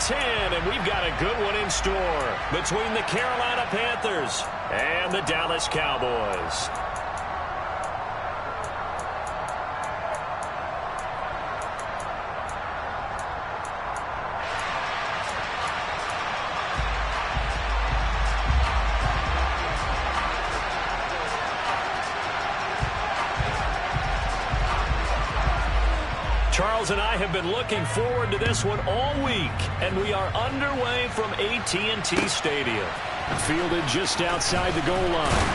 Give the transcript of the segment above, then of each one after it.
10, and we've got a good one in store between the Carolina Panthers and the Dallas Cowboys. Charles and I have been looking forward to this one all week, and we are underway from AT&T Stadium. Fielded just outside the goal line.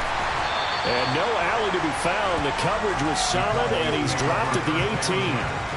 And no alley to be found. The coverage was solid, and he's dropped at the 18.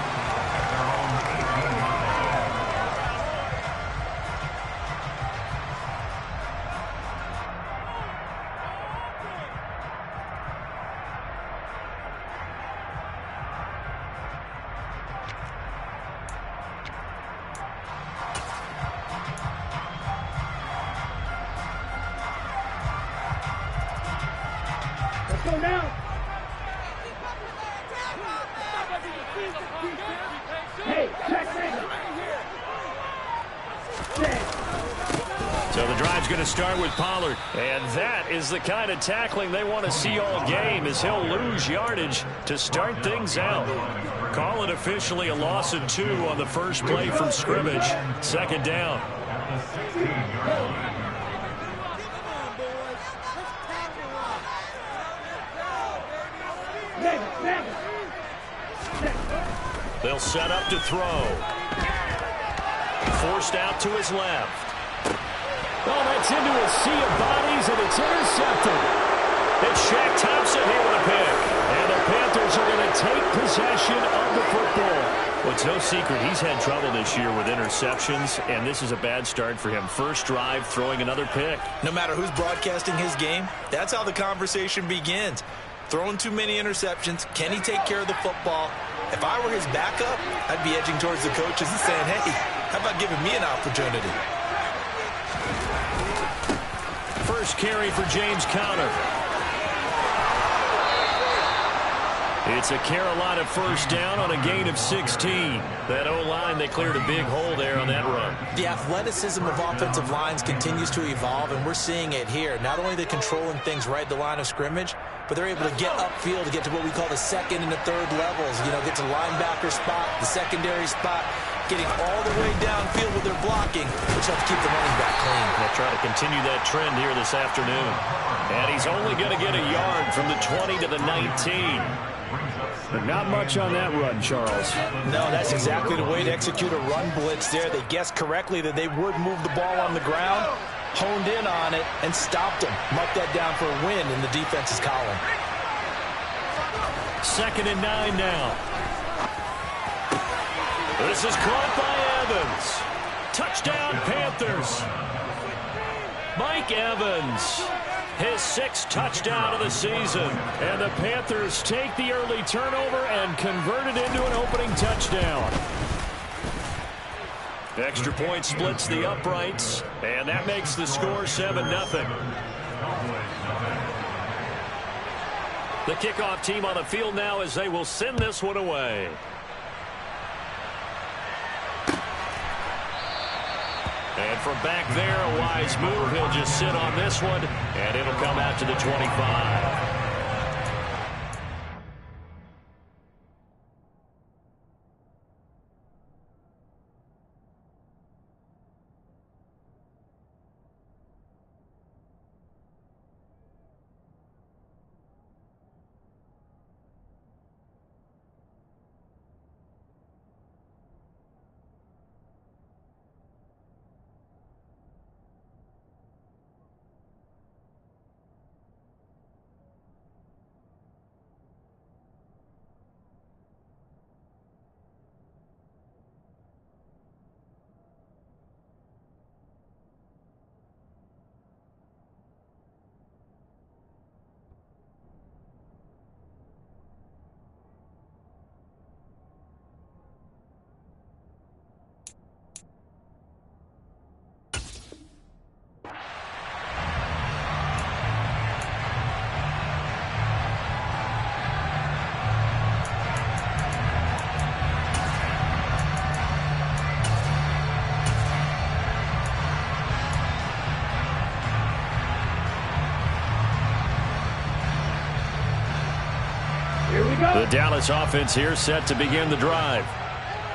So the drive's going to start with Pollard. And that is the kind of tackling they want to see all game, as he'll lose yardage to start things out. Call it officially a loss of 2 on the first play from scrimmage. Second down. They'll set up to throw. Forced out to his left. Oh, that's into a sea of bodies, and it's intercepted. It's Shaq Thompson here with a pick. And the Panthers are going to take possession of the football. Well, it's no secret he's had trouble this year with interceptions, and this is a bad start for him. First drive, throwing another pick. No matter who's broadcasting his game, that's how the conversation begins. Throwing too many interceptions. Can he take care of the football? If I were his backup, I'd be edging towards the coaches and saying, hey, how about giving me an opportunity? First carry for James Conner. It's a Carolina first down on a gain of 16. That O-line, they cleared a big hole there on that run. The athleticism of offensive lines continues to evolve, and we're seeing it here. Not only are they controlling things right at the line of scrimmage, but they're able to get upfield to get to what we call the second and the third levels. You know, get to the linebacker spot, the secondary spot, getting all the way downfield with their blocking, which helps keep the running back clean. They'll try to continue that trend here this afternoon. And he's only going to get a yard from the 20 to the 19. But not much on that run, Charles. No, that's exactly the way to execute a run blitz there. They guessed correctly that they would move the ball on the ground, honed in on it, and stopped them. Mark that down for a win in the defense's column. 2nd and 9 now. This is caught by Evans. Touchdown, Panthers. Mike Evans, his 6th touchdown of the season. And the Panthers take the early turnover and convert it into an opening touchdown. Extra point splits the uprights, and that makes the score 7-0. The kickoff team on the field now as they will send this one away. And from back there, a wise move. He'll just sit on this one, and it'll come out to the 25. The Dallas offense here set to begin the drive.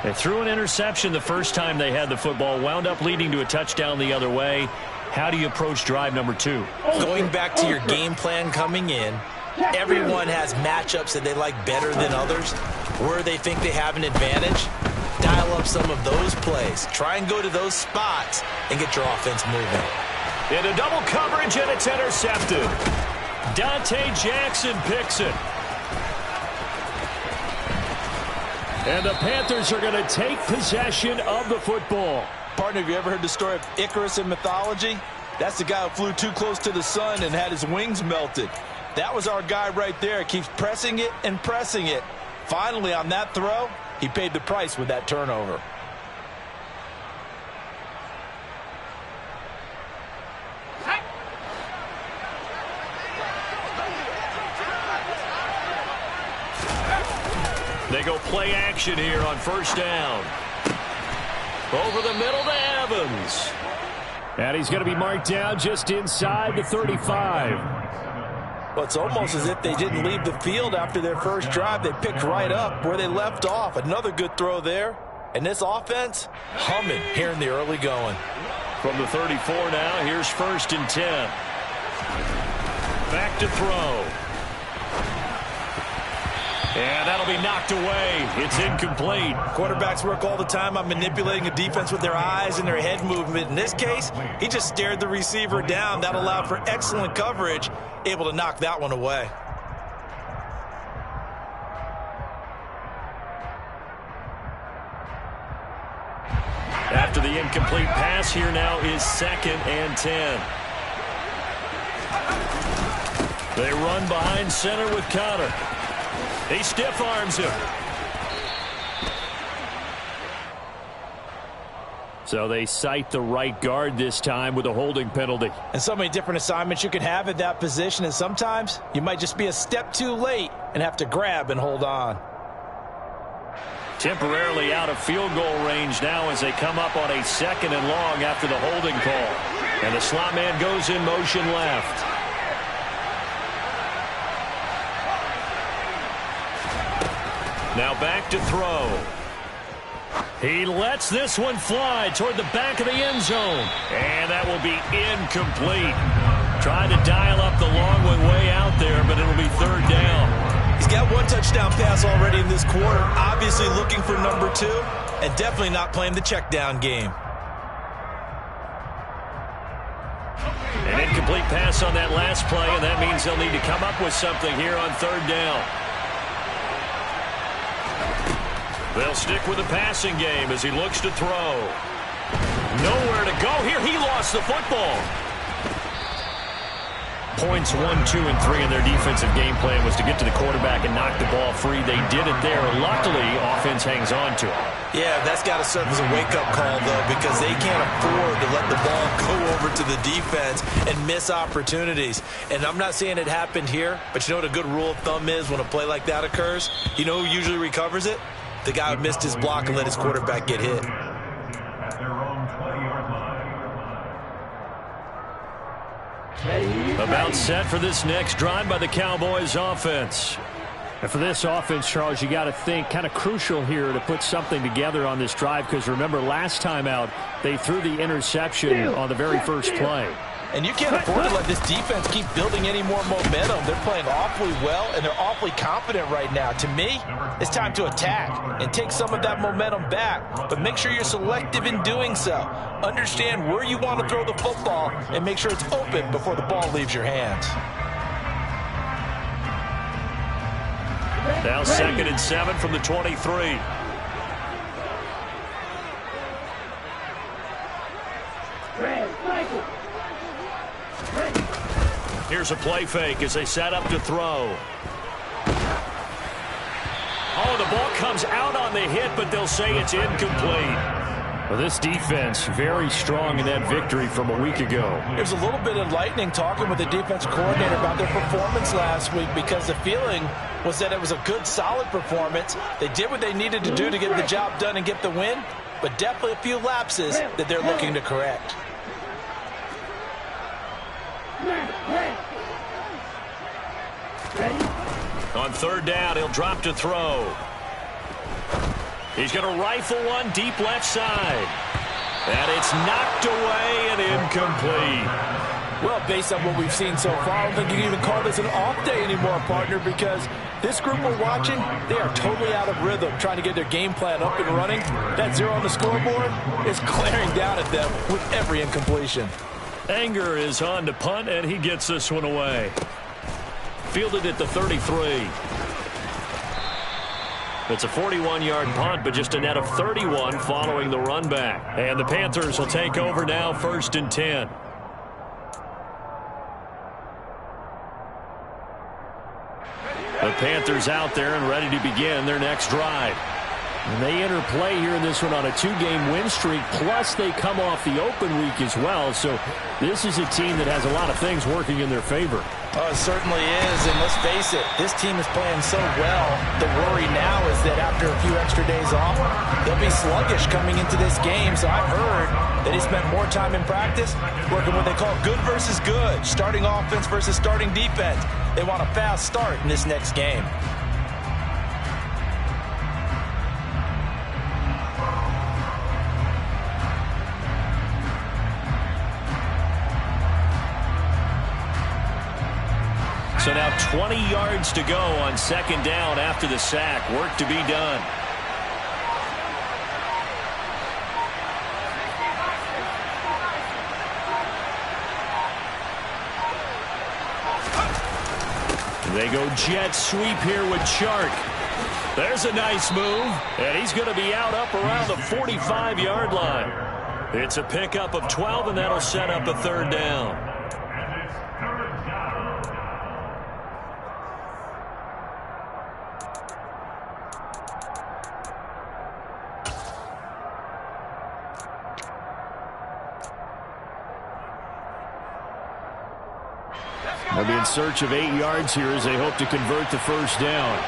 They threw an interception the first time they had the football, wound up leading to a touchdown the other way. How do you approach drive number 2? Going back to your game plan coming in, everyone has matchups that they like better than others. Where they think they have an advantage, dial up some of those plays. Try and go to those spots and get your offense moving. Into double coverage, and it's intercepted. Dante Jackson picks it. And the Panthers are going to take possession of the football. Partner, have you ever heard the story of Icarus in mythology? That's the guy who flew too close to the sun and had his wings melted. That was our guy right there. Keeps pressing it and pressing it. Finally, on that throw, he paid the price with that turnover. They go play action here on first down. Over the middle to Evans. And he's going to be marked down just inside the 35. Well, it's almost as if they didn't leave the field after their first drive. They picked right up where they left off. Another good throw there. And this offense, humming here in the early going. From the 34 now, here's 1st and 10. Back to throw. And that'll be knocked away. It's incomplete. Quarterbacks work all the time on manipulating a defense with their eyes and their head movement. In this case, he just stared the receiver down. That allowed for excellent coverage, able to knock that one away. After the incomplete pass, here now is 2nd and 10. They run behind center with Connor. He stiff arms him. So they cite the right guard this time with a holding penalty. And so many different assignments you can have at that position, and sometimes you might just be a step too late and have to grab and hold on. Temporarily out of field goal range now as they come up on a 2nd and long after the holding call. And the slot man goes in motion left. Now back to throw. He lets this one fly toward the back of the end zone. And that will be incomplete. Trying to dial up the long one way out there, but it'll be 3rd down. He's got 1 touchdown pass already in this quarter. Obviously looking for number 2, and definitely not playing the check down game. An incomplete pass on that last play, and that means they'll need to come up with something here on 3rd down. They'll stick with the passing game as he looks to throw. Nowhere to go here. He lost the football. Points 1, 2, and 3 in their defensive game plan was to get to the quarterback and knock the ball free. They did it there. Luckily, offense hangs on to it. Yeah, that's got to serve as a wake-up call, though, because they can't afford to let the ball go over to the defense and miss opportunities. And I'm not saying it happened here, but you know what a good rule of thumb is when a play like that occurs? You know who usually recovers it? The guy who missed his block and let his quarterback get hit. About set for this next drive by the Cowboys offense. And for this offense, Charles, you got to think kind of crucial here to put something together on this drive, because remember last time out they threw the interception on the very first play. And you can't afford to let this defense keep building any more momentum. They're playing awfully well, and they're awfully confident right now. To me, it's time to attack and take some of that momentum back. But make sure you're selective in doing so. Understand where you want to throw the football and make sure it's open before the ball leaves your hands. Now 2nd and 7 from the 23. Here's a play fake as they set up to throw. Oh, the ball comes out on the hit, but they'll say it's incomplete. Well, this defense very strong in that victory from a week ago. There's a little bit enlightening talking with the defensive coordinator about their performance last week, because the feeling was that it was a good, solid performance. They did what they needed to do to get the job done and get the win, but definitely a few lapses that they're looking to correct. On third down, he'll drop to throw. He's going to rifle one deep left side. And it's knocked away and incomplete. Well, based on what we've seen so far, I don't think you can even call this an off day anymore, partner, because this group we're watching, they are totally out of rhythm, trying to get their game plan up and running. That 0 on the scoreboard is glaring down at them with every incompletion. Anger is on to punt, and he gets this one away. Fielded at the 33. It's a 41-yard punt, but just a net of 31 following the run back. And the Panthers will take over now, 1st and 10. The Panthers out there and ready to begin their next drive. And they enter play here in this one on a 2-game win streak, plus they come off the open week as well. So this is a team that has a lot of things working in their favor. Oh, it certainly is, and let's face it, this team is playing so well. The worry now is that after a few extra days off, they'll be sluggish coming into this game. So I've heard that he spent more time in practice working what they call good versus good, starting offense versus starting defense. They want a fast start in this next game. So now 20 yards to go on 2nd down after the sack. Work to be done. They go jet sweep here with Chark. There's a nice move, and he's going to be out up around the 45-yard line. It's a pickup of 12, and that'll set up a 3rd down. They'll be in search of 8 yards here as they hope to convert the 1st down.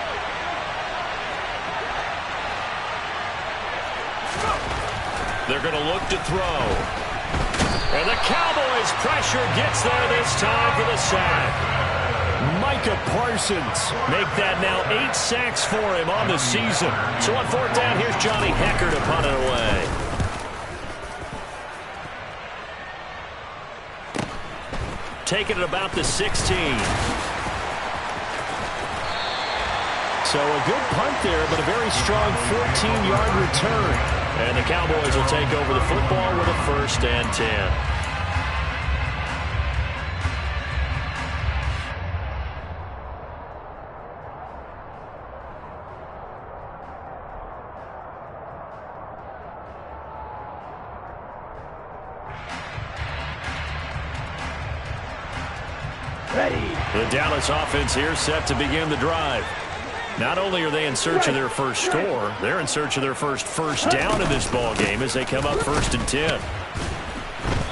They're going to look to throw. And the Cowboys' pressure gets there this time for the sack. Micah Parsons make that now 8 sacks for him on the season. So on 4th down, here's Johnny Hecker to punt it away. Taking it about the 16. So a good punt there, but a very strong 14-yard return. And the Cowboys will take over the football with a 1st and 10. The Dallas offense here set to begin the drive. Not only are they in search of their first score, they're in search of their first down in this ball game as they come up 1st and 10.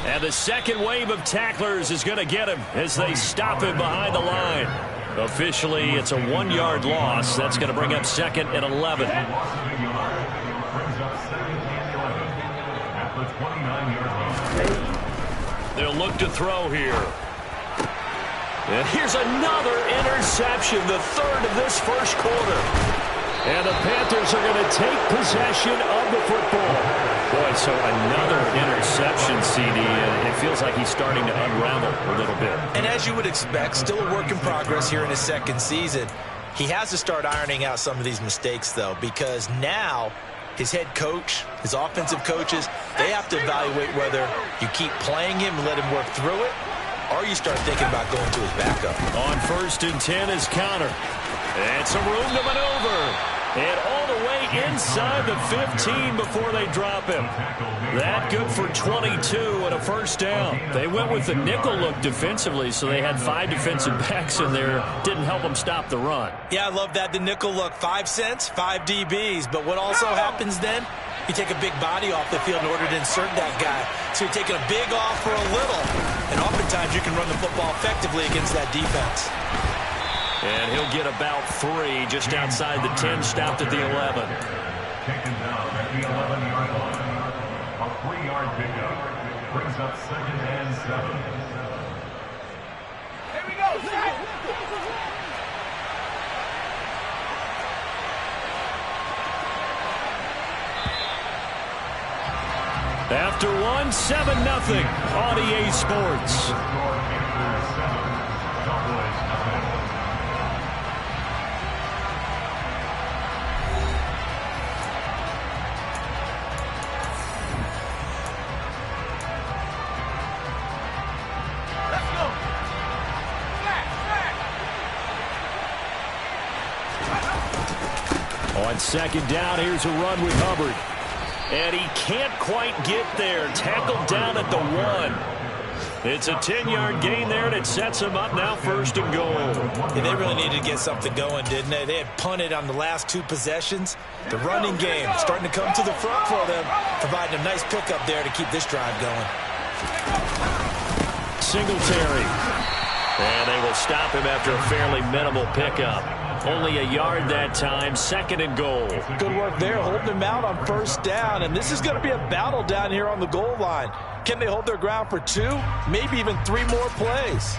And the second wave of tacklers is going to get him as they stop him behind the line. Officially, it's a 1-yard loss. That's going to bring up 2nd and 11. They'll look to throw here. And here's another interception, the 3rd of this 1st quarter. And the Panthers are going to take possession of the football. Boy, so another interception, CD, and it feels like he's starting to unravel a little bit. And as you would expect, still a work in progress here in his 2nd season. He has to start ironing out some of these mistakes, though, because now his head coach, his offensive coaches, they have to evaluate whether you keep playing him and let him work through it, or you start thinking about going to his backup. On 1st and 10 is Connor. And some room to maneuver. And all the way inside the 15 before they drop him. That good for 22 and a 1st down. They went with the nickel look defensively, so they had 5 defensive backs in there. Didn't help them stop the run. Yeah, I love that. The nickel look. 5 cents, 5 DBs. But what also happens then? You take a big body off the field in order to insert that guy. So you're taking a big off for a little. And oftentimes you can run the football effectively against that defense. And he'll get about 3 just outside the 10, stopped at the 11. Taken down at the 11-yard line. A 3-yard pickup brings up 2nd and 7. Here we go, After one, 7-0 on EA Sports. On second down, here's a run with Hubbard. And he can't quite get there. Tackled down at the 1. It's a 10-yard gain there, and it sets him up now 1st and goal. Yeah, they really needed to get something going, didn't they? They had punted on the last 2 possessions. The running game starting to come to the front for them, providing a nice pickup there to keep this drive going. Singletary. And they will stop him after a fairly minimal pickup. Only a yard that time, 2nd and goal. Good work there, holding him out on 1st down. And this is going to be a battle down here on the goal line. Can they hold their ground for 2, maybe even 3 more plays?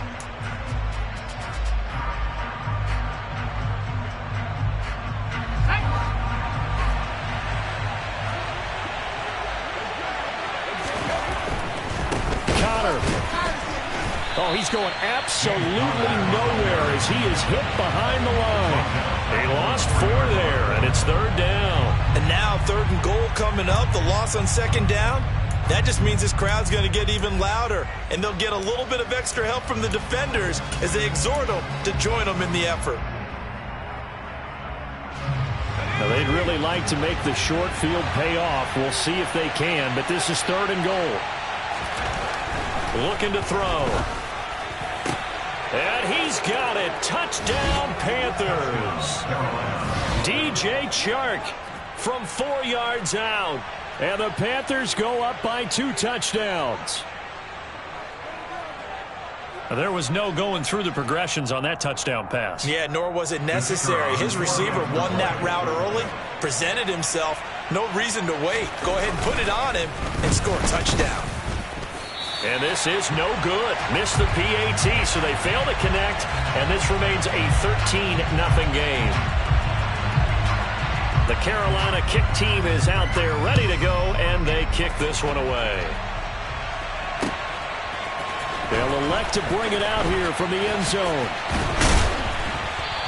Oh, he's going absolutely nowhere as he is hit behind the line. They lost 4 there, and it's 3rd down. And now 3rd and goal coming up. The loss on 2nd down. That just means this crowd's going to get even louder, and they'll get a little bit of extra help from the defenders as they exhort them to join them in the effort. Now, they'd really like to make the short field pay off. We'll see if they can, but this is 3rd and goal. Looking to throw. And he's got it. Touchdown, Panthers. DJ Chark from 4 yards out. And the Panthers go up by 2 touchdowns. Now, there was no going through the progressions on that touchdown pass. Yeah, nor was it necessary. His receiver won that route early, presented himself. No reason to wait. Go ahead and put it on him and score a touchdown. And this is no good. Missed the PAT, so they fail to connect, and this remains a 13-0 game. The Carolina kick team is out there ready to go, and they kick this one away. They'll elect to bring it out here from the end zone.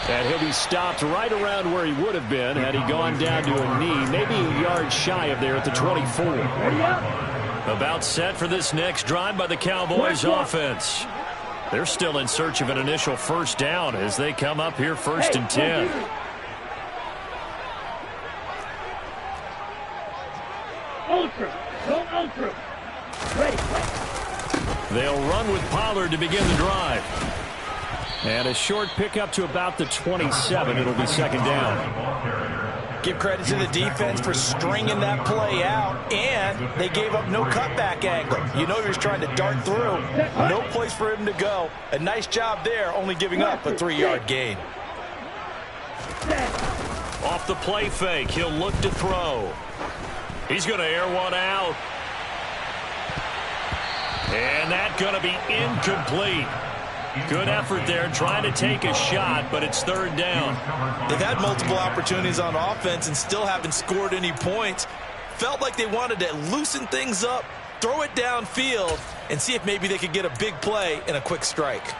And he'll be stopped right around where he would have been had he gone down to a knee, maybe a yard shy of there at the 24. Ready up. About set for this next drive by the Cowboys offense. They're still in search of an initial 1st down as they come up here 1st and 10. Ultra. Go ultra. Ready. They'll run with Pollard to begin the drive. And a short pickup to about the 27. It'll be 2nd down. Give credit to the defense for stringing that play out, and they gave up no cutback angle. You know he was trying to dart through. No place for him to go. A nice job there, only giving up a 3-yard gain. Off the play fake, he'll look to throw. He's going to air one out. And that's going to be incomplete. Good effort there, trying to take a shot, but it's 3rd down. They've had multiple opportunities on offense and still haven't scored any points. Felt like they wanted to loosen things up, throw it downfield, and see if maybe they could get a big play and a quick strike.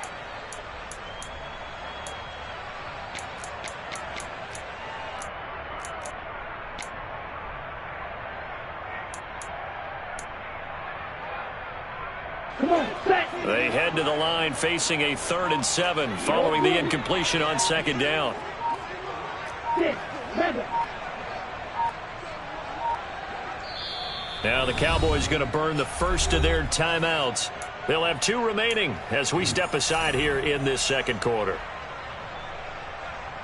They head to the line facing a 3rd and 7 following the incompletion on 2nd down. Now the Cowboys going to burn the first of their timeouts. They'll have 2 remaining as we step aside here in this 2nd quarter.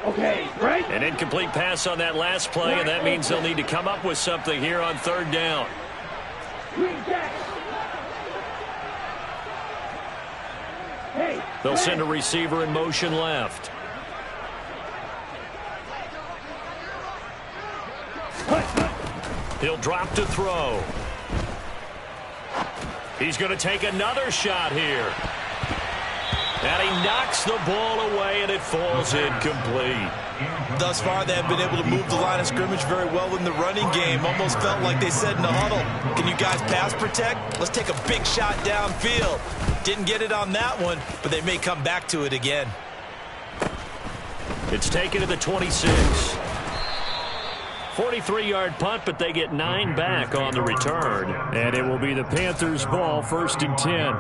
Okay, right. An incomplete pass on that last play, and that means they'll need to come up with something here on 3rd down. They'll send a receiver in motion left. He'll drop to throw. He's going to take another shot here. And he knocks the ball away, and it falls incomplete. Thus far, they have been able to move the line of scrimmage very well in the running game. Almost felt like they said in the huddle, can you guys pass protect? Let's take a big shot downfield. Didn't get it on that one, but they may come back to it again. It's taken to the 26. 43-yard punt, but they get 9 back on the return. And it will be the Panthers' ball, 1st and 10.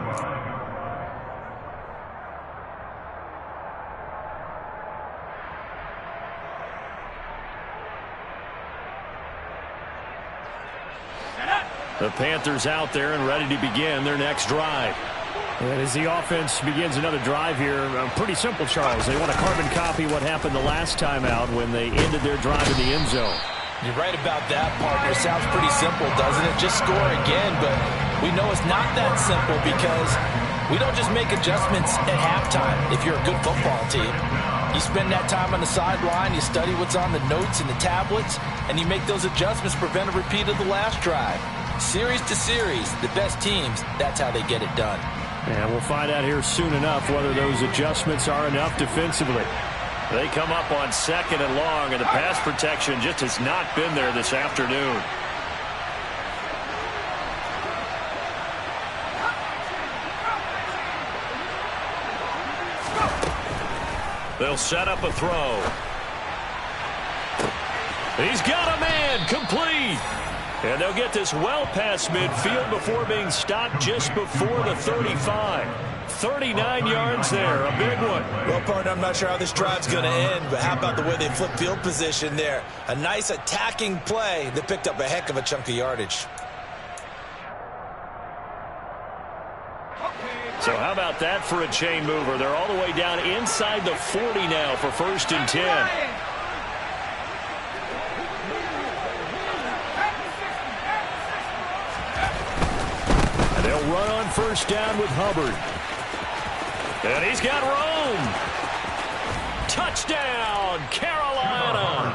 The Panthers out there and ready to begin their next drive. And as the offense begins another drive here, pretty simple, Charles. They want to carbon copy what happened the last time out when they ended their drive in the end zone. You're right about that, partner. Sounds pretty simple, doesn't it? Just score again, but we know it's not that simple because we don't just make adjustments at halftime if you're a good football team. You spend that time on the sideline, you study what's on the notes and the tablets, and you make those adjustments to prevent a repeat of the last drive. Series to series, the best teams, that's how they get it done. And we'll find out here soon enough whether those adjustments are enough defensively. They come up on 2nd and long, and the pass protection just has not been there this afternoon. They'll set up a throw. He's got a man, complete. And they'll get this well past midfield before being stopped just before the 35. 39 yards there, a big one. Well, partner, I'm not sure how this drive's going to end, but how about the way they flip field position there? A nice attacking play that picked up a heck of a chunk of yardage. So how about that for a chain mover? They're all the way down inside the 40 now for 1st and 10. They'll run on 1st down with Hubbard. And he's got Rome. Touchdown, Carolina.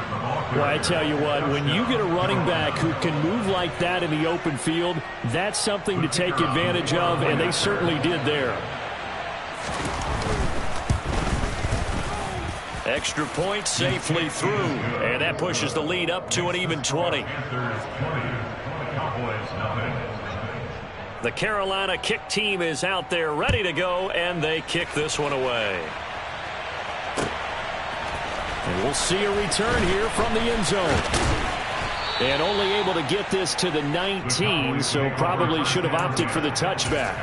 Well, I tell you what, when you get a running back who can move like that in the open field, that's something to take advantage of, and they certainly did there. Extra point safely through, and that pushes the lead up to an even 20. The Carolina kick team is out there ready to go, and they kick this one away. And we'll see a return here from the end zone. And only able to get this to the 19, so probably should have opted for the touchback.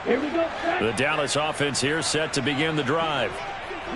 Here we go. The Dallas offense here set to begin the drive.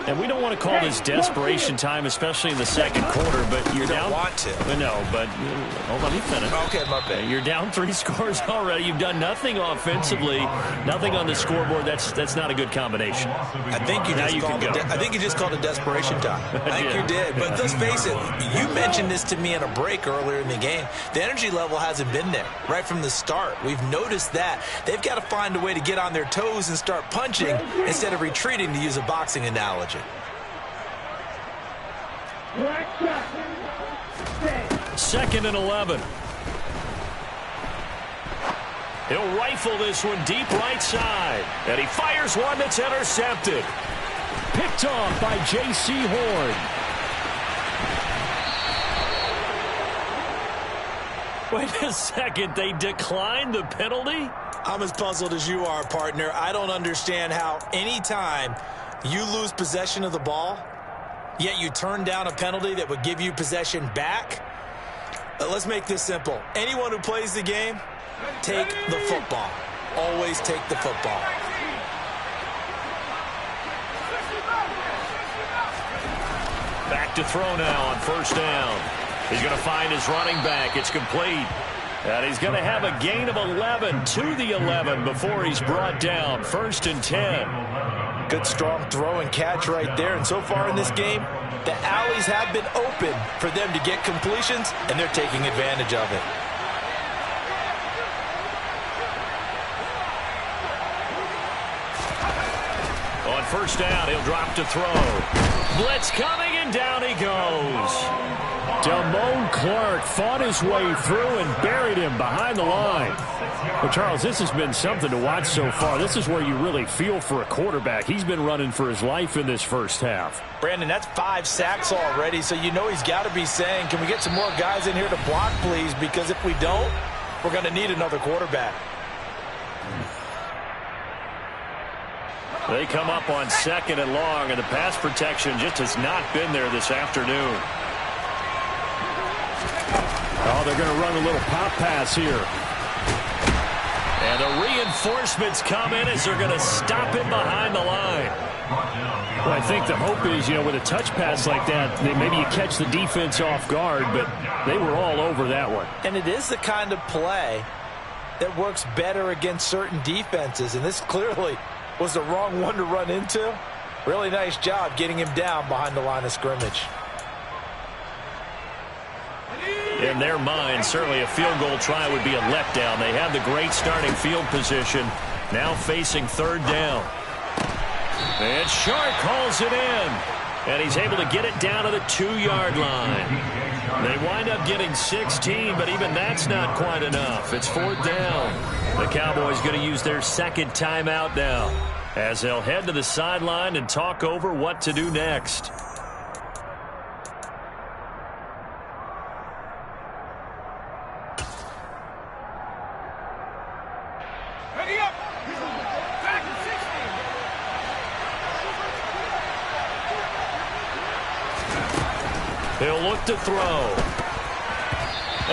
And we don't want to call this desperation time, especially in the second quarter, but you're down. Don't want to. No, but hold on, let me finish. Okay, my bad. You're down 3 scores already. You've done nothing offensively, nothing on the scoreboard. That's not a good combination. I think you just called it desperation time. I think you did. But let's face it, you mentioned this to me in a break earlier in the game. The energy level hasn't been there right from the start. We've noticed that. They've got to find a way to get on their toes and start punching instead of retreating, to use a boxing analogy. Second and 11. He'll rifle this one deep right side. And he fires one that's intercepted. Picked off by J.C. Horn. Wait a second. They declined the penalty? I'm as puzzled as you are, partner. I don't understand how any time you lose possession of the ball, yet you turn down a penalty that would give you possession back. Let's make this simple. Anyone who plays the game, take the football. Always take the football. Back to throw now on 1st down. He's going to find his running back. It's complete. And he's going to have a gain of 11 to the 11 before he's brought down. 1st and 10. Good strong throw and catch right there. And so far in this game, the alleys have been open for them to get completions, and they're taking advantage of it. On first down. He'll drop to throw. Blitz coming, and down he goes. Damone Clark fought his way through and buried him behind the line. Well, Charles, this has been something to watch so far. This is where you really feel for a quarterback. He's been running for his life in this first half. Brandon, that's 5 sacks already, so you know he's got to be saying, can we get some more guys in here to block, please? Because if we don't, we're going to need another quarterback. They come up on 2nd and long, and the pass protection just has not been there this afternoon. Oh, they're going to run a little pop pass here. And the reinforcements come in as they're going to stop him behind the line. Well, I think the hope is, with a touch pass like that, maybe you catch the defense off guard, but they were all over that one. And it is the kind of play that works better against certain defenses, and this clearly was the wrong one to run into. Really nice job getting him down behind the line of scrimmage. In their mind, certainly a field goal try would be a letdown. They had the great starting field position, now facing 3rd down. And Shark hauls it in, and he's able to get it down to the 2-yard line. They wind up getting 16, but even that's not quite enough. It's 4th down. The Cowboys going to use their 2nd timeout now, as they'll head to the sideline and talk over what to do next. He'll look to throw.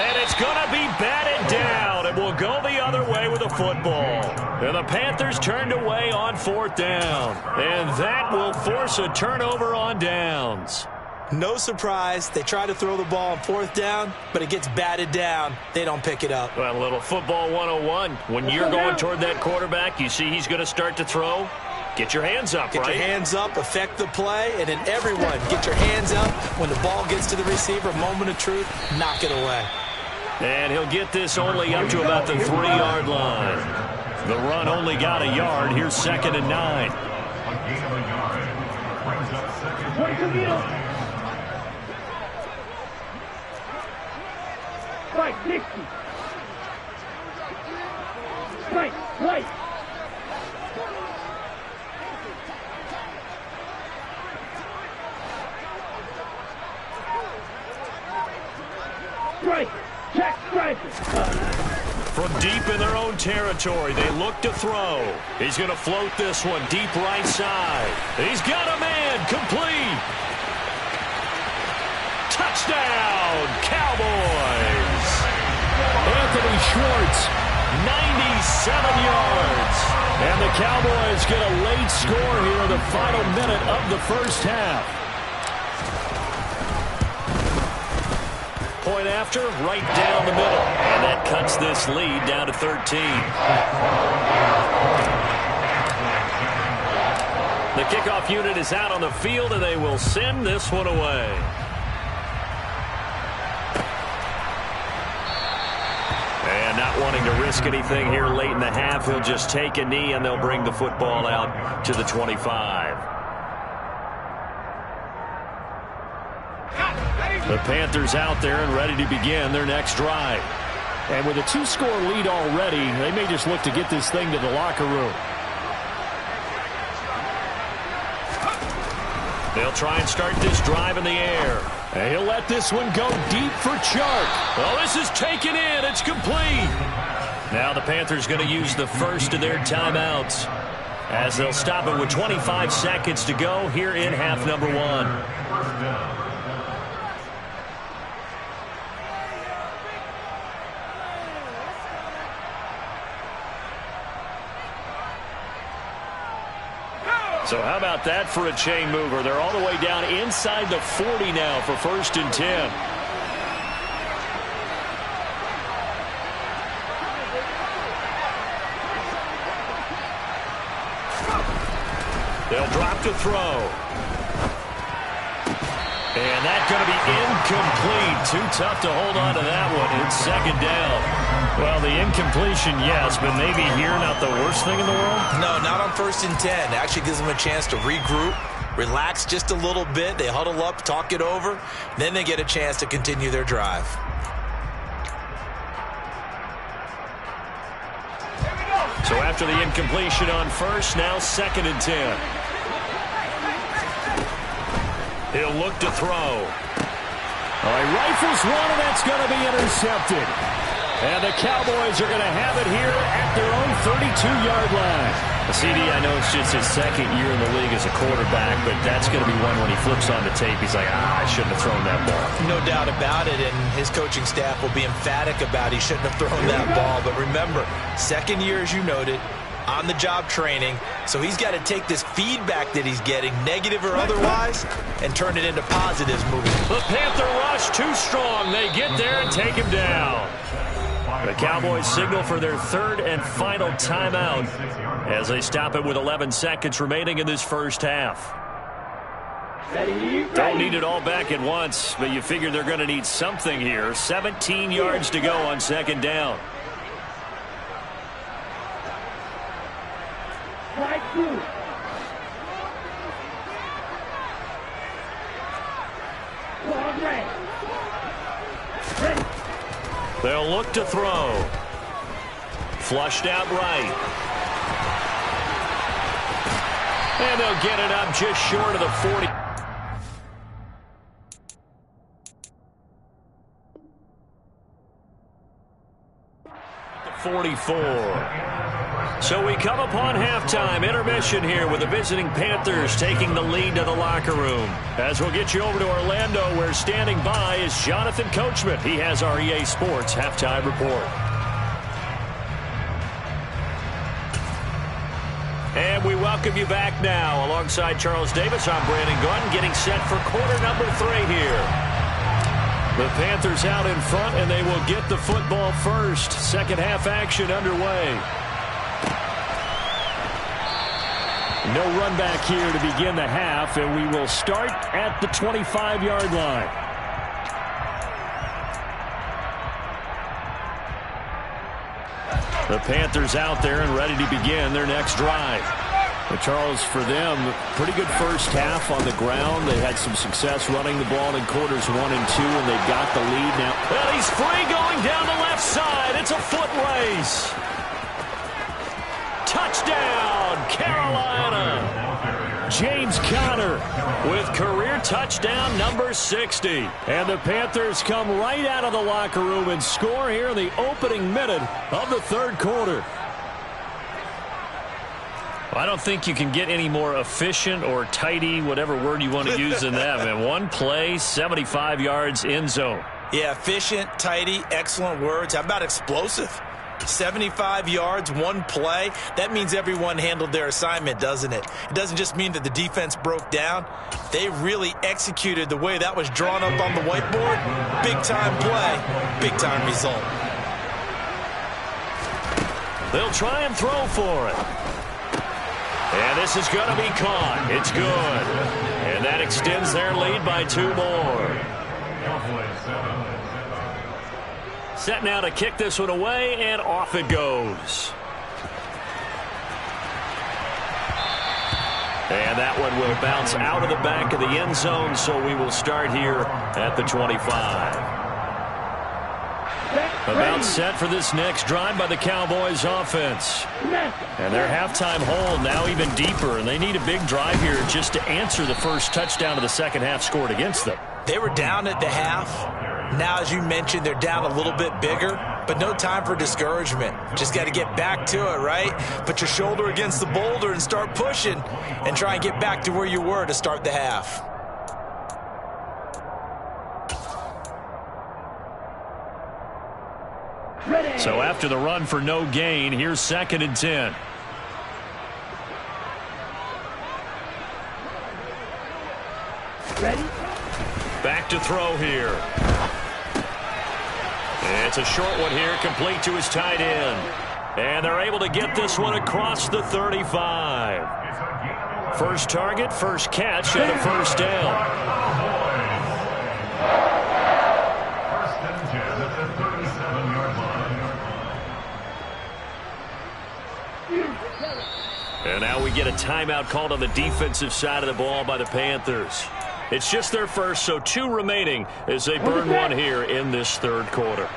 And it's going to be batted down, and will go the other way with the football. And the Panthers turned away on 4th down. And that will force a turnover on downs. No surprise. They try to throw the ball on 4th down, but it gets batted down. They don't pick it up. Well, a little football 101. When you're going toward that quarterback, you see he's going to start to throw. Get your hands up, right? Get your hands up, affect the play, and then everyone get your hands up. When the ball gets to the receiver, moment of truth, knock it away. And he'll get this only up to about the 3-yard line. The run only got a yard. Here's 2nd and 9. Right, 60. Right. Strike. Check striker. From deep in their own territory, they look to throw. He's going to float this one deep right side. He's got a man. Complete. Touchdown, Cowboys. Anthony Schwartz, 97 yards. And the Cowboys get a late score here in the final minute of the first half. Point after, right down the middle. And that cuts this lead down to 13. The kickoff unit is out on the field, and they will send this one away. And not wanting to risk anything here late in the half, he'll just take a knee, and they'll bring the football out to the 25. The Panthers out there and ready to begin their next drive. And with a 2-score lead already, they may just look to get this thing to the locker room. They'll try and start this drive in the air. And he'll let this one go deep for Chark. Oh, this is taken in. It's complete. Now the Panthers going to use the first of their timeouts, as they'll stop it with 25 seconds to go here in half number 1. So how about that for a chain mover? They're all the way down inside the 40 now for 1st and 10. They'll drop to throw. And that's going to be incomplete. Too tough to hold on to that one. It's 2nd down. Well, the incompletion, yes, but maybe here not the worst thing in the world? No, not on 1st and 10. Actually gives them a chance to regroup, relax just a little bit. They huddle up, talk it over. Then they get a chance to continue their drive. So after the incompletion on 1st, now 2nd and 10. He'll look to throw. Oh, he rifles one, and that's going to be intercepted. And the Cowboys are going to have it here at their own 32-yard line. CD, I know it's just his 2nd year in the league as a quarterback, but that's going to be one when he flips on the tape. He's like, I shouldn't have thrown that ball. No doubt about it, and his coaching staff will be emphatic about he shouldn't have thrown that ball. But remember, 2nd year, as you noted, on-the-job training, so he's got to take this feedback that he's getting, negative or otherwise, and turn it into positives moving. The Panther rush too strong. They get there and take him down. The Cowboys signal for their 3rd and final timeout as they stop it with 11 seconds remaining in this first half. Don't need it all back at once, but you figure they're going to need something here. 17 yards to go on 2nd down. They'll look to throw. Flushed out right. And they'll get it up just short of the 40. 44. So we come upon halftime intermission here with the visiting Panthers taking the lead to the locker room. As we'll get you over to Orlando, where standing by is Jonathan Coachman. He has our EA Sports halftime report. And we welcome you back now. Alongside Charles Davis, I'm Brandon Gunn, getting set for quarter number 3 here. The Panthers out in front, and they will get the football first. Second half action underway. No run back here to begin the half, and we will start at the 25-yard line. The Panthers out there and ready to begin their next drive. But Charles, for them, pretty good first half on the ground. They had some success running the ball in quarters 1 and 2, and they've got the lead now. Well, he's free going down the left side. It's a foot race. Touchdown, Carolina. James Conner with career touchdown number 60. And the Panthers come right out of the locker room and score here in the opening minute of the 3rd quarter. I don't think you can get any more efficient or tidy, whatever word you want to use in that. Man, one play, 75 yards, end zone. Yeah, efficient, tidy, excellent words. How about explosive? 75 yards, one play. That means everyone handled their assignment, doesn't it? It doesn't just mean that the defense broke down. They really executed the way that was drawn up on the whiteboard. Big-time play, big-time result. They'll try and throw for it. And this is going to be caught. It's good. And that extends their lead by 2 more. Set now to kick this one away, and off it goes. And that one will bounce out of the back of the end zone, so we will start here at the 25. About set for this next drive by the Cowboys offense. And their halftime hold now even deeper, and they need a big drive here just to answer the first touchdown of the second half scored against them. They were down at the half. Now, as you mentioned, they're down a little bit bigger, but no time for discouragement. Just got to get back to it, right? Put your shoulder against the boulder and start pushing and try and get back to where you were to start the half. So after the run for no gain, here's 2nd and 10. Ready? Back to throw here. It's a short one here, complete to his tight end. And they're able to get this one across the 35. First target, first catch, and a first down. And now we get a timeout called on the defensive side of the ball by the Panthers. It's just their first, so 2 remaining as they burn one here in this third quarter.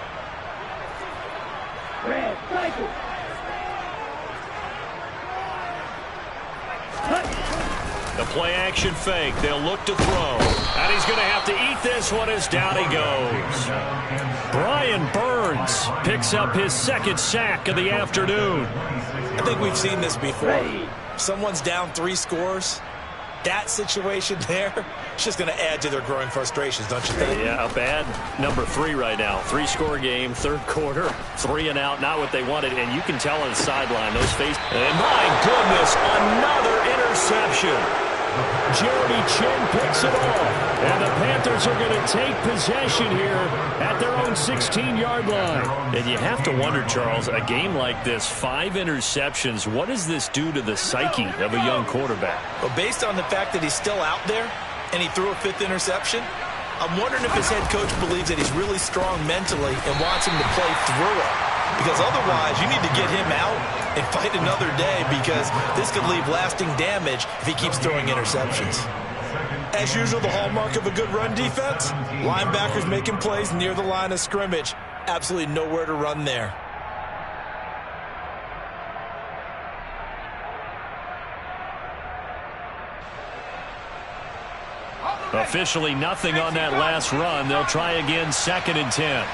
Red, cycle. The play action fake. They'll look to throw. And he's going to have to eat this one as down he goes. Brian Burns picks up his 2nd sack of the afternoon. I think we've seen this before. Someone's down 3 scores. That situation there, it's just going to add to their growing frustrations, don't you think? Yeah, a bad number 3 right now. 3-score game, third quarter, 3 and out, not what they wanted. And you can tell on the sideline, those faces. And my goodness, another interception. Jeremy Chin picks it off. And the Panthers are going to take possession here at their own 16-yard line. And you have to wonder, Charles, a game like this, 5 interceptions, what does this do to the psyche of a young quarterback? Well, based on the fact that he's still out there and he threw a 5th interception, I'm wondering if his head coach believes that he's really strong mentally and wants him to play through it. Because otherwise, you need to get him out and fight another day, because this could leave lasting damage if he keeps throwing interceptions. As usual, the hallmark of a good run defense, linebackers making plays near the line of scrimmage. Absolutely nowhere to run there. Officially nothing on that last run. They'll try again, 2nd and 10.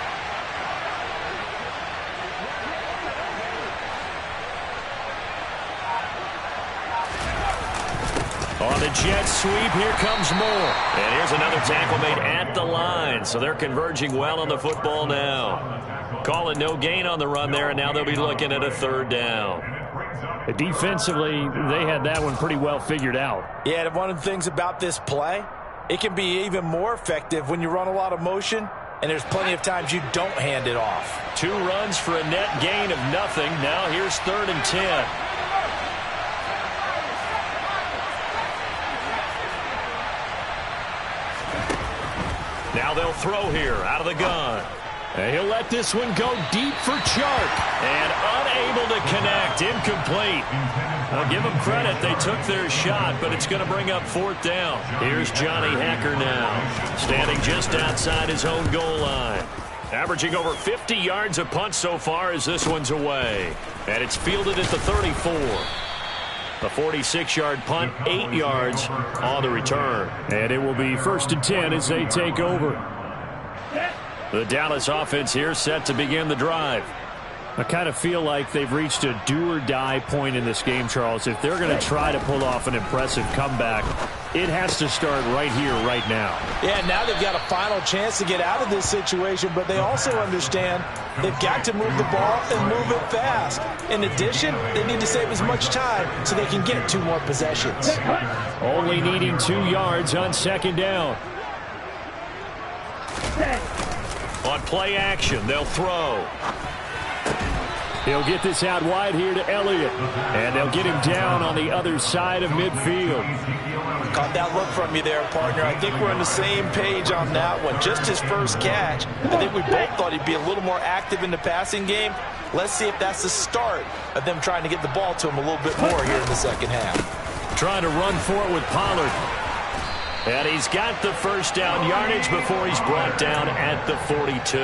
On the jet sweep, here comes Moore. And here's another tackle made at the line. So they're converging well on the football now. Call it no gain on the run there, and now they'll be looking at a 3rd down. Defensively, they had that one pretty well figured out. Yeah, and one of the things about this play, it can be even more effective when you run a lot of motion, and there's plenty of times you don't hand it off. 2 runs for a net gain of nothing. Now here's 3rd and 10. Now they'll throw here out of the gun. And he'll let this one go deep for Chark. And unable to connect. Incomplete. I'll give them credit. They took their shot, but it's going to bring up 4th down. Here's Johnny Hacker now, standing just outside his own goal line. Averaging over 50 yards a punt so far as this one's away. And it's fielded at the 34. A 46-yard punt, 8 yards on the return. And it will be 1st and 10 as they take over. The Dallas offense here set to begin the drive. I kind of feel like they've reached a do-or-die point in this game, Charles. If they're going to try to pull off an impressive comeback, it has to start right here, right now. Yeah, now they've got a final chance to get out of this situation, but they also understand they've got to move the ball and move it fast. In addition, they need to save as much time so they can get 2 more possessions. Only needing 2 yards on 2nd down. On play action, they'll throw. He'll get this out wide here to Elliott. And they'll get him down on the other side of midfield. Caught that look from you there, partner. I think we're on the same page on that one. Just his first catch. I think we both thought he'd be a little more active in the passing game. Let's see if that's the start of them trying to get the ball to him a little bit more here in the 2nd half. Trying to run for it with Pollard. And he's got the 1st down yardage before he's brought down at the 42.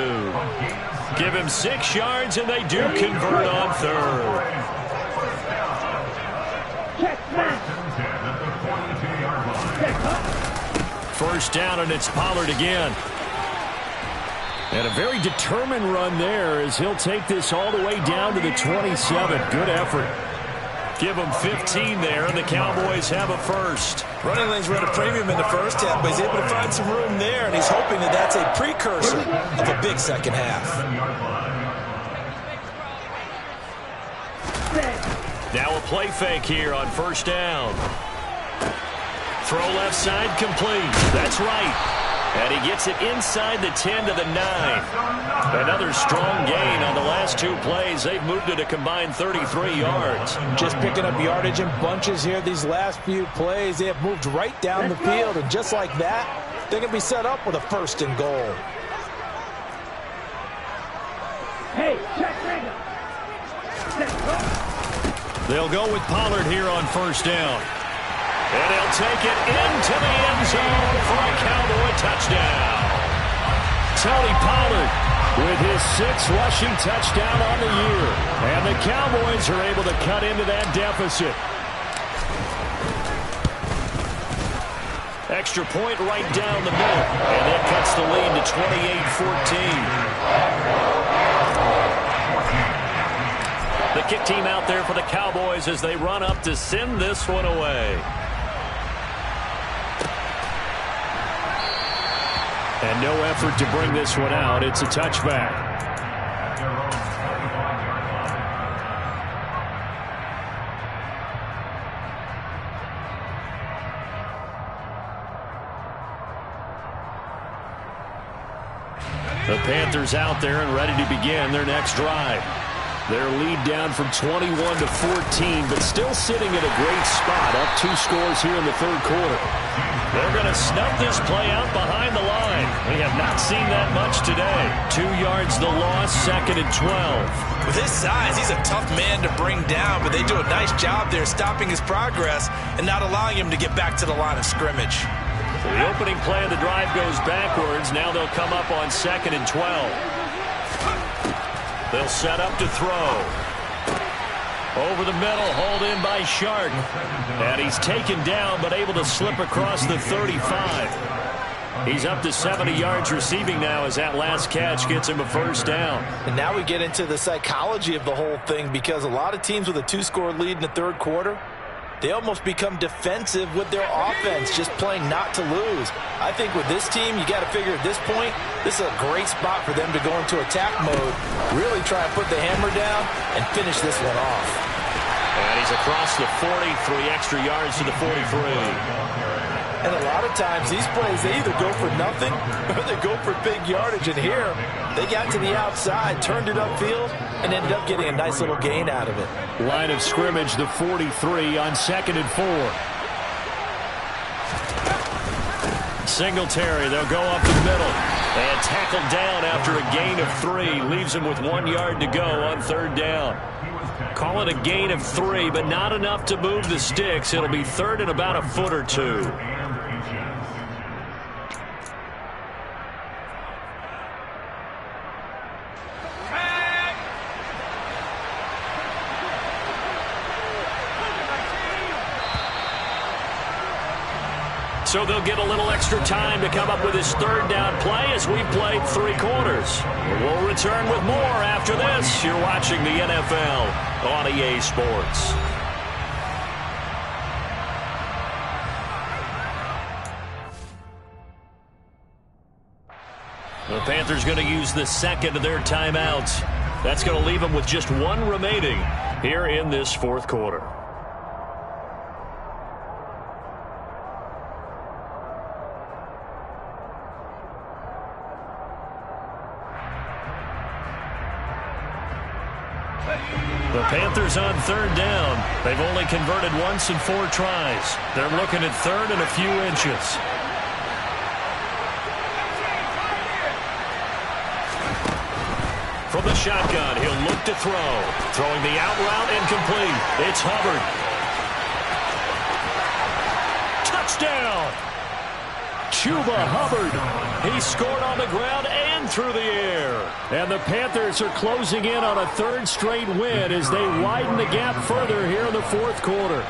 Give him 6 yards, and they do convert on 3rd. First down, and it's Pollard again. And a very determined run there as he'll take this all the way down to the 27. Good effort. Give him 15 there, and the Cowboys have a 1st. Running lanes were at a premium in the first half, but he's able to find some room there, and he's hoping that that's a precursor of a big 2nd half. Now a play fake here on 1st down. Throw left side complete. That's right. And he gets it inside the 10 to the 9. Another strong gain on the last 2 plays. They've moved it a combined 33 yards. Just picking up yardage in bunches here these last few plays. They have moved right down the field, and just like that, they're going to be set up with a 1st and goal. Hey, check, They'll go with Pollard here on first down. And he'll take it into the end zone for a Cowboy touchdown. Tony Pollard with his 6th rushing touchdown on the year. And the Cowboys are able to cut into that deficit. Extra point right down the middle. And that cuts the lead to 28-14. The kick team out there for the Cowboys as they run up to send this one away. And no effort to bring this one out. It's a touchback. The Panthers out there and ready to begin their next drive. Their lead down from 21 to 14, but still sitting at a great spot, up 2 scores here in the third quarter. They're going to snub this play out behind the line. We have not seen that much today. 2 yards the loss, 2nd and 12. With his size, he's a tough man to bring down, but they do a nice job there stopping his progress and not allowing him to get back to the line of scrimmage. So the opening play of the drive goes backwards. Now they'll come up on 2nd and 12. They'll set up to throw. Over the middle, hauled in by Shark. And he's taken down, but able to slip across the 35. He's up to 70 yards receiving now as that last catch gets him a first down. And now we get into the psychology of the whole thing, because a lot of teams with a 2-score lead in the third quarter, they almost become defensive with their offense, just playing not to lose. I think with this team, you got to figure at this point, this is a great spot for them to go into attack mode, really try and put the hammer down and finish this one off. And he's across the 40, 3 extra yards to the 43. And a lot of times these plays, they either go for nothing or they go for big yardage. And here, they got to the outside, turned it upfield, and ended up getting a nice little gain out of it. Line of scrimmage, the 43 on 2nd and 4. Singletary, they'll go up the middle. And tackled down after a gain of 3. Leaves him with 1 yard to go on 3rd down. Call it a gain of 3, but not enough to move the sticks. It'll be 3rd and about a foot or 2. So they'll get a little extra time to come up with his 3rd down play as we've played 3 quarters. We'll return with more after this. You're watching the NFL on EA Sports. The Panthers going to use the 2nd of their timeouts. That's going to leave them with just 1 remaining here in this 4th quarter. The Panthers on 3rd down. They've only converted once in 4 tries. They're looking at 3rd and a few inches. From the shotgun, he'll look to throw. Throwing the out route incomplete. It's Hubbard. Touchdown! Chuba Hubbard. He scored on the ground and through the air. And the Panthers are closing in on a 3rd straight win as they widen the gap further here in the 4th quarter.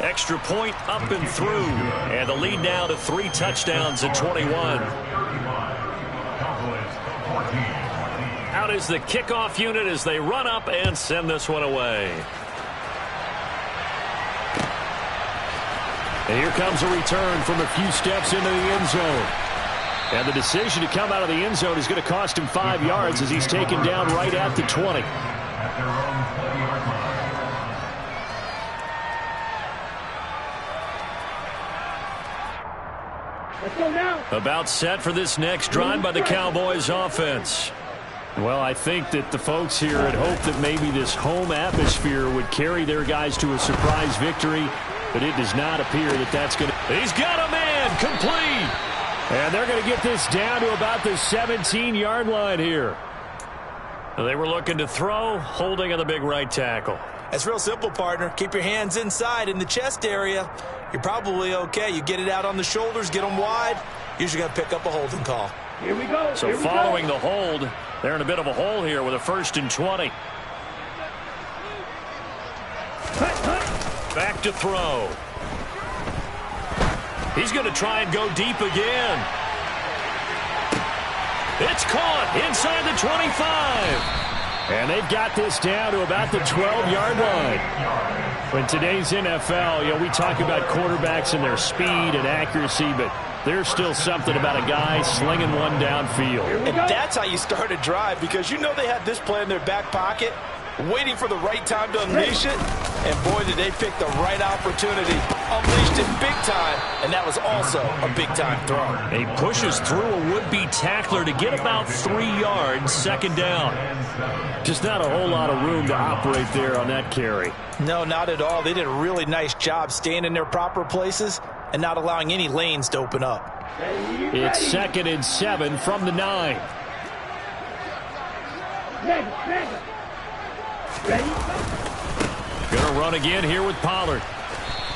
Extra point up and through. And the lead now to 3 touchdowns at 21. Out is the kickoff unit as they run up and send this one away. And here comes a return from a few steps into the end zone. And the decision to come out of the end zone is going to cost him 5 yards as he's taken down right at the 20. Let's go now. About set for this next drive by the Cowboys offense. Well, I think that the folks here had hoped that maybe this home atmosphere would carry their guys to a surprise victory, but it does not appear that that's going to... He's got a man complete! And they're going to get this down to about the 17-yard line here. They were looking to throw, holding on the big right tackle. It's real simple, partner. Keep your hands inside in the chest area. You're probably okay. You get it out on the shoulders, get them wide. Usually going to pick up a holding call. Here we go. So following the hold, they're in a bit of a hole here with a 1st and 20. Back to throw. He's going to try and go deep again. It's caught inside the 25. And they've got this down to about the 12-yard line. In today's NFL, we talk about quarterbacks and their speed and accuracy, but there's still something about a guy slinging one downfield. And that's how you start a drive, because they had this play in their back pocket, waiting for the right time to unleash it. And boy, did they pick the right opportunity. Unleashed it big time, and that was also a big-time throw. He pushes through a would-be tackler to get about 3 yards, 2nd down. Just not a whole lot of room to operate there on that carry. No, not at all. They did a really nice job staying in their proper places and not allowing any lanes to open up. It's 2nd and 7 from the 9. Gonna run again here with Pollard.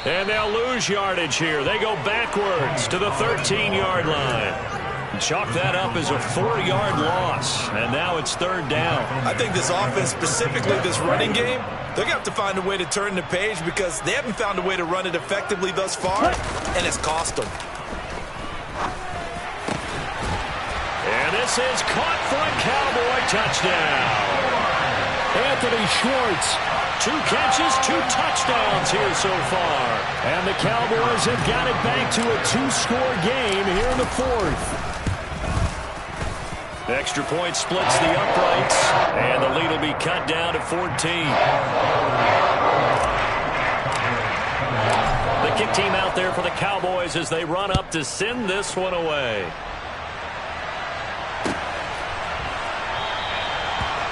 And they'll lose yardage here. They go backwards to the 13-yard line. Chalk that up as a 4-yard loss. And now it's 3rd down. I think this offense, specifically this running game, they're going to have to find a way to turn the page because they haven't found a way to run it effectively thus far, and it's cost them. And this is caught for a Cowboy touchdown. Anthony Schwartz, 2 catches, 2 touchdowns here so far. And the Cowboys have got it back to a 2-score game here in the 4th. Extra point splits the uprights, and the lead will be cut down to 14. The kick team out there for the Cowboys as they run up to send this one away.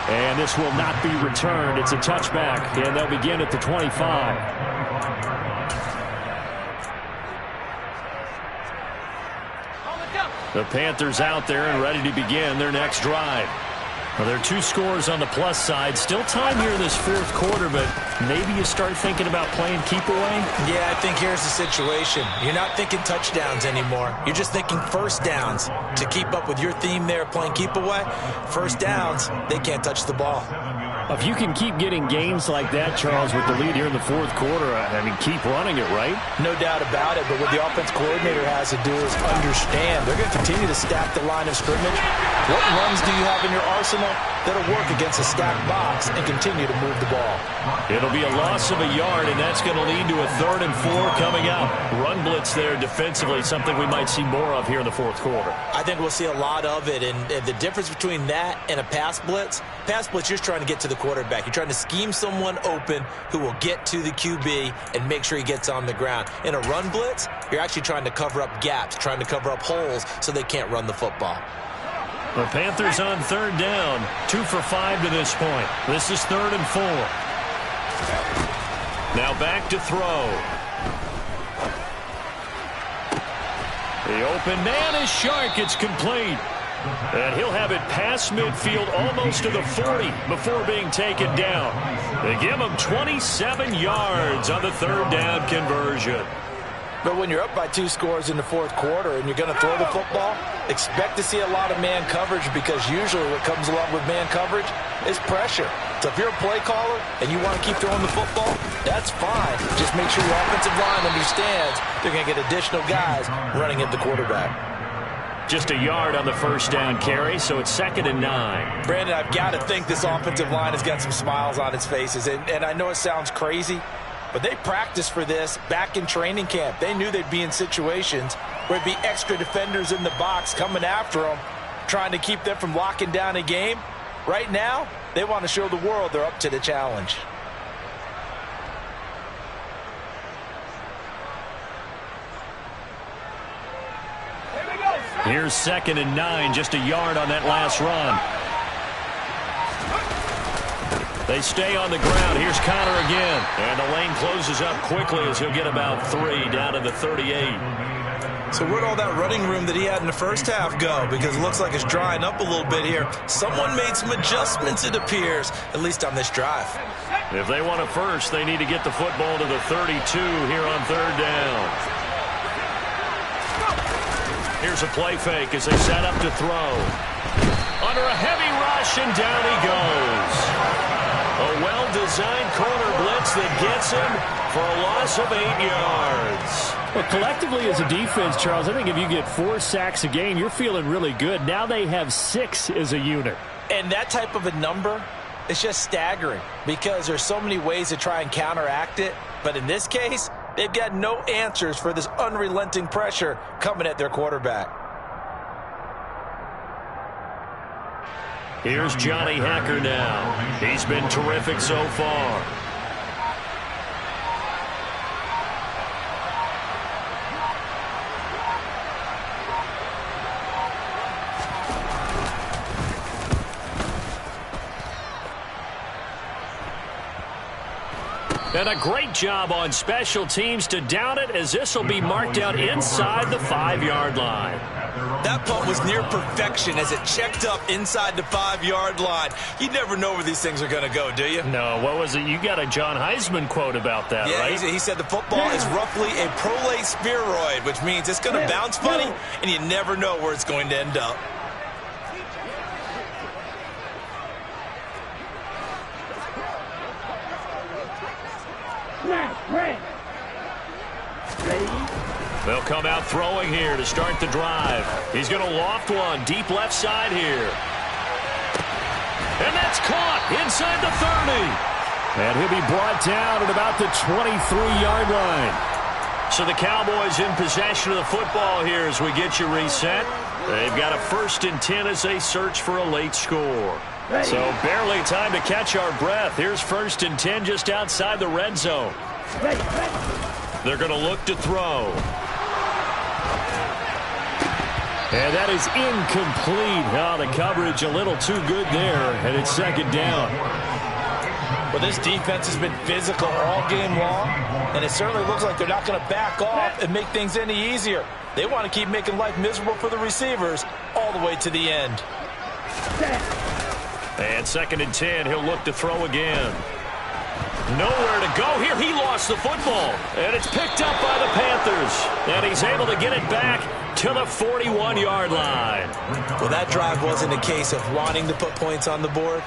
And this will not be returned. It's a touchback, and they'll begin at the 25. The Panthers out there and ready to begin their next drive. Well, there are 2 scores on the plus side. Still time here in this 4th quarter, but maybe you start thinking about playing keep away? Yeah, I think here's the situation. You're not thinking touchdowns anymore. You're just thinking 1st downs. To keep up with your theme there, playing keep away, 1st downs, they can't touch the ball. If you can keep getting gains like that, Charles, with the lead here in the 4th quarter, I mean, keep running it, right? No doubt about it, but what the offense coordinator has to do is understand. They're going to continue to stack the line of scrimmage. What runs do you have in your arsenal that'll work against a stacked box and continue to move the ball? It'll be a loss of a yard, and that's going to lead to a 3rd and 4 coming up. Run blitz there defensively, something we might see more of here in the 4th quarter. I think we'll see a lot of it, and the difference between that and a pass blitz, you're trying to get to the quarterback. You're trying to scheme someone open who will get to the QB and make sure he gets on the ground. In a run blitz, you're actually trying to cover up gaps, trying to cover up holes so they can't run the football. The Panthers on 3rd down, 2 for 5 to this point. This is 3rd and 4. Now back to throw. The open man is Shark. It's complete. And he'll have it past midfield almost to the 40 before being taken down. They give him 27 yards on the 3rd down conversion. But when you're up by 2 scores in the 4th quarter and you're going to throw the football, expect to see a lot of man coverage, because usually what comes along with man coverage is pressure. So if you're a play caller and you want to keep throwing the football, that's fine. Just make sure your offensive line understands they're going to get additional guys running at the quarterback. Just a yard on the 1st down carry, so it's 2nd and 9. Brandon, I've got to think this offensive line has got some smiles on its faces. And I know it sounds crazy, but they practiced for this back in training camp. They knew they'd be in situations where there'd be extra defenders in the box coming after them, trying to keep them from locking down a game. Right now, they want to show the world they're up to the challenge. Here's 2nd and 9, just a yard on that last run. They stay on the ground. Here's Connor again. And the lane closes up quickly as he'll get about 3 down to the 38. So where'd all that running room that he had in the first half go? Because it looks like it's drying up a little bit here. Someone made some adjustments, it appears, at least on this drive. If they want it first, they need to get the football to the 32 here on third down. Here's a play fake as they set up to throw. Under a heavy rush, and down he goes. A well-designed corner blitz that gets him for a loss of 8 yards. Well, collectively as a defense, Charles, I think if you get 4 sacks a game, you're feeling really good. Now they have 6 as a unit. And that type of a number, it's just staggering because there's so many ways to try and counteract it. But in this case, they've got no answers for this unrelenting pressure coming at their quarterback. Here's Johnny Hacker now. He's been terrific so far. And a great job on special teams to down it, as this will be marked out inside the 5-yard line. That punt was near perfection as it checked up inside the 5-yard line. You never know where these things are going to go, do you? No, what was it? You got a John Heisman quote about that, yeah, right? He said the football is roughly a prolate spheroid, which means it's going to bounce funny, and you never know where it's going to end up. They'll come out throwing here to start the drive. He's going to loft one deep left side here. And that's caught inside the 30. And he'll be brought down at about the 23-yard line. So the Cowboys in possession of the football here as we get you reset. They've got a 1st and 10 as they search for a late score. So barely time to catch our breath. Here's 1st and 10 just outside the red zone. They're going to look to throw. And that is incomplete. Oh, the coverage a little too good there, and it's 2nd down. Well, this defense has been physical all game long, and it certainly looks like they're not going to back off and make things any easier. They want to keep making life miserable for the receivers all the way to the end. And 2nd and 10, he'll look to throw again. Nowhere to go here. He lost the football, and it's picked up by the Panthers. And he's able to get it back to the 41-yard line. Well, that drive wasn't a case of wanting to put points on the board.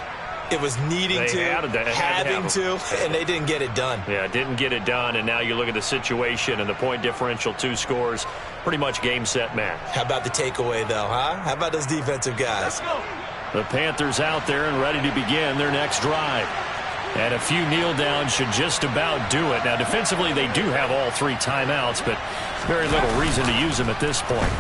It was needing having to, and they didn't get it done. Yeah, didn't get it done, and now you look at the situation and the point differential, 2 scores, pretty much game, set, match. How about the takeaway, though, huh? How about those defensive guys? The Panthers out there and ready to begin their next drive. And a few kneel downs should just about do it. Now, defensively, they do have all 3 timeouts, but very little reason to use them at this point.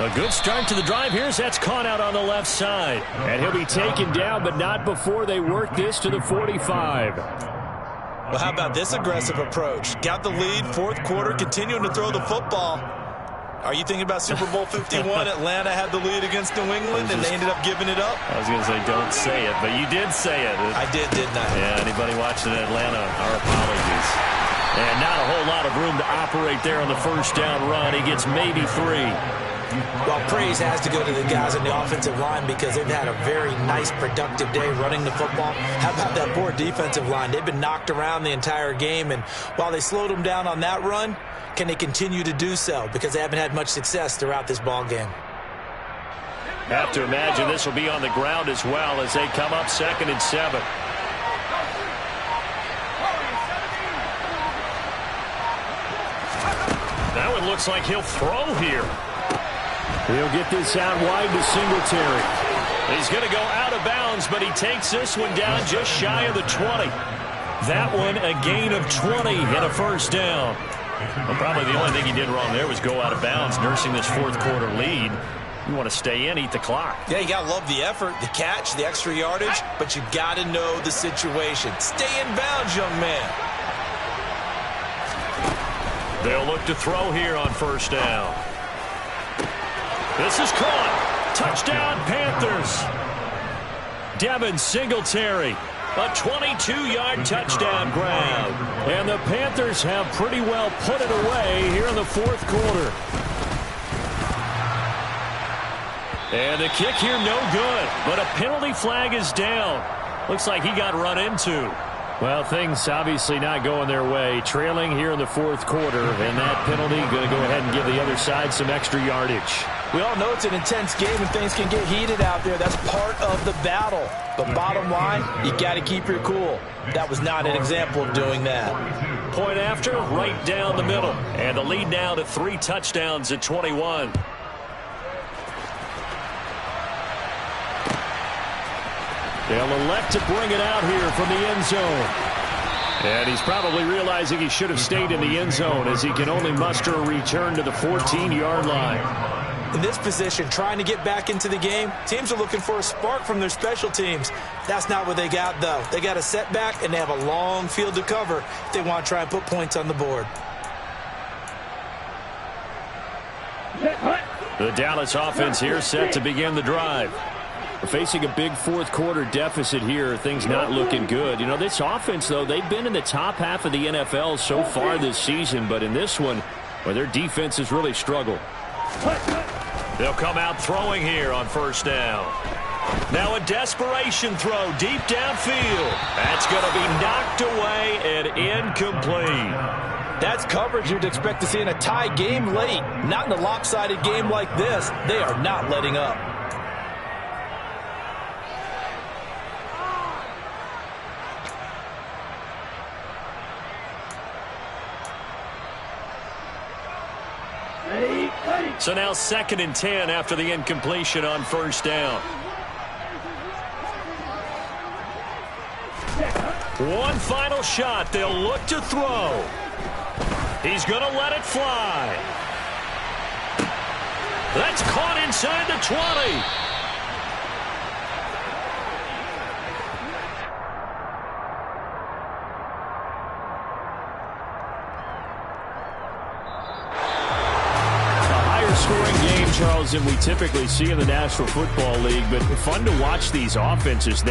A good start to the drive here. That's caught out on the left side. And he'll be taken down, but not before they work this to the 45. Well, how about this aggressive approach? Got the lead, 4th quarter, continuing to throw the football. Are you thinking about Super Bowl 51? Atlanta had the lead against New England, and they ended up giving it up? I was going to say, don't say it, but you did say it. I did, didn't I? Yeah, anybody watching Atlanta, our apologies. And not a whole lot of room to operate there on the 1st down run. He gets maybe 3. Well, praise has to go to the guys on the offensive line because they've had a very nice, productive day running the football. How about that poor defensive line? They've been knocked around the entire game, and while they slowed them down on that run, can they continue to do so? Because they haven't had much success throughout this ball game. Have to imagine this will be on the ground as well as they come up 2nd and 7. That one looks like he'll throw here. He'll get this out wide to Singletary. He's going to go out of bounds, but he takes this one down just shy of the 20. That one a gain of 20 and a 1st down. Well, probably the only thing he did wrong there was go out of bounds, nursing this 4th quarter lead. You want to stay in, eat the clock. Yeah, you got to love the effort, the catch, the extra yardage, but you got to know the situation. Stay in bounds, young man. They'll look to throw here on 1st down. This is caught. Touchdown, Panthers. Devin Singletary. A 22-yard touchdown grab. And the Panthers have pretty well put it away here in the fourth quarter. And the kick here no good, but a penalty flag is down. Looks like he got run into. Well, things obviously not going their way. Trailing here in the fourth quarter, and that penalty going to go ahead and give the other side some extra yardage. We all know it's an intense game and things can get heated out there. That's part of the battle. But bottom line, you got to keep your cool. That was not an example of doing that. Point after, right down the middle. And the lead now to 3 touchdowns at 21. They'll elect to bring it out here from the end zone. And he's probably realizing he should have stayed in the end zone as he can only muster a return to the 14-yard line. In this position, trying to get back into the game, teams are looking for a spark from their special teams. That's not what they got, though. They got a setback, and they have a long field to cover if they want to try and put points on the board. The Dallas offense here set to begin the drive. We're facing a big fourth quarter deficit here. Things not looking good. You know, this offense, though, they've been in the top half of the NFL so far this season. But in this one, well, their defense has really struggled. They'll come out throwing here on first down. Now a desperation throw deep downfield. That's going to be knocked away and incomplete. That's coverage you'd expect to see in a tie game late. Not in a lopsided game like this. They are not letting up. So now 2nd and 10 after the incompletion on first down. One final shot. They'll look to throw. He's going to let it fly. That's caught inside the 20. Scoring game, Charles, than we typically see in the National Football League, but fun to watch these offenses.